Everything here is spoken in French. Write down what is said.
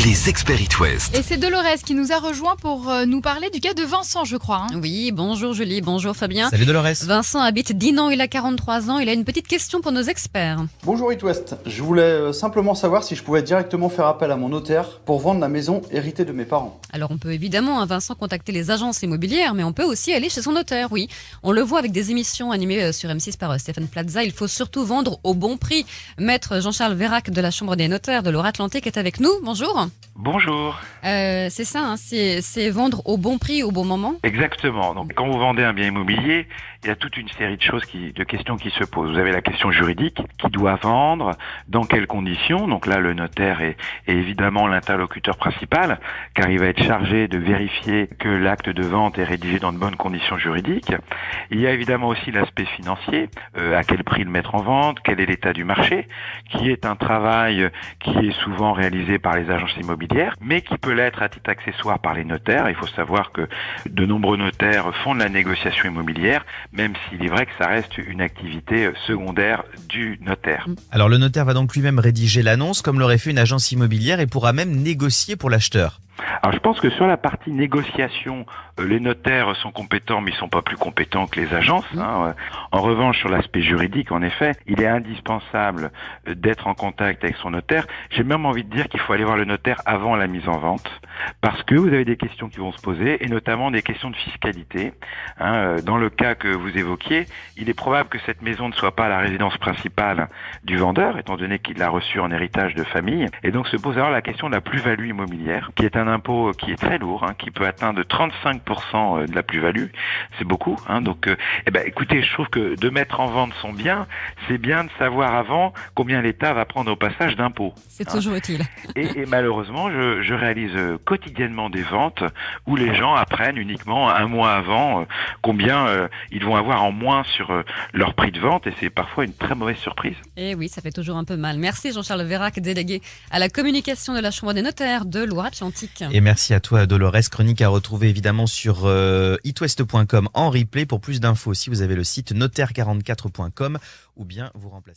les experts It West. Et c'est Dolores qui nous a rejoint pour nous parler du cas de Vincent, je crois. Oui, bonjour Julie, bonjour Fabien. Salut Dolores. Vincent habite Dinan, il a 43 ans, il a une petite question pour nos experts. Bonjour It West, je voulais simplement savoir si je pouvais directement faire appel à mon notaire pour vendre la maison héritée de mes parents. Alors on peut évidemment, Vincent, contacter les agences immobilières, mais on peut aussi aller chez son notaire, oui. On le voit avec des émissions animées sur M6 par Stéphane Plaza, il faut surtout vendre au bon prix. Maître Jean-Charles Vérac de la Chambre des notaires de Loire-Atlantique est avec nous, bonjour. Bonjour. C'est ça, hein, c'est vendre au bon prix, au bon moment. Exactement. Donc, quand vous vendez un bien immobilier, il y a toute une série de choses, de questions qui se posent. Vous avez la question juridique, qui doit vendre, dans quelles conditions. Donc là, le notaire est évidemment l'interlocuteur principal, car il va être chargé de vérifier que l'acte de vente est rédigé dans de bonnes conditions juridiques. Il y a évidemment aussi l'aspect financier, à quel prix le mettre en vente, quel est l'état du marché, qui est un travail qui est souvent réalisé par les agences immobilières, mais qui peut l'être à titre accessoire par les notaires. Il faut savoir que de nombreux notaires font de la négociation immobilière, même s'il est vrai que ça reste une activité secondaire du notaire. Alors le notaire va donc lui-même rédiger l'annonce comme l'aurait fait une agence immobilière et pourra même négocier pour l'acheteur. Alors je pense que sur la partie négociation, les notaires sont compétents, mais ils sont pas plus compétents que les agences. En revanche, sur l'aspect juridique, en effet, il est indispensable d'être en contact avec son notaire. J'ai même envie de dire qu'il faut aller voir le notaire avant la mise en vente, parce que vous avez des questions qui vont se poser, et notamment des questions de fiscalité. Dans le cas que vous évoquiez, il est probable que cette maison ne soit pas la résidence principale du vendeur, étant donné qu'il l'a reçue en héritage de famille, et donc se pose alors la question de la plus-value immobilière, qui est un impôt qui est très lourd, qui peut atteindre 35% de la plus-value. C'est beaucoup. Donc, écoutez, je trouve que de mettre en vente son bien, c'est bien de savoir avant combien l'État va prendre au passage d'impôts. C'est toujours utile. Et malheureusement, je réalise quotidiennement des ventes où les gens apprennent uniquement un mois avant combien ils vont avoir en moins sur leur prix de vente, et c'est parfois une très mauvaise surprise. Et oui, ça fait toujours un peu mal. Merci Jean-Charles Vérac, délégué à la communication de la Chambre des notaires de Loire-Atlantique. Et merci à toi Dolores, chronique à retrouver évidemment sur itwest.com en replay. Pour plus d'infos, si vous avez le site notaire44.com ou bien vous remplacez.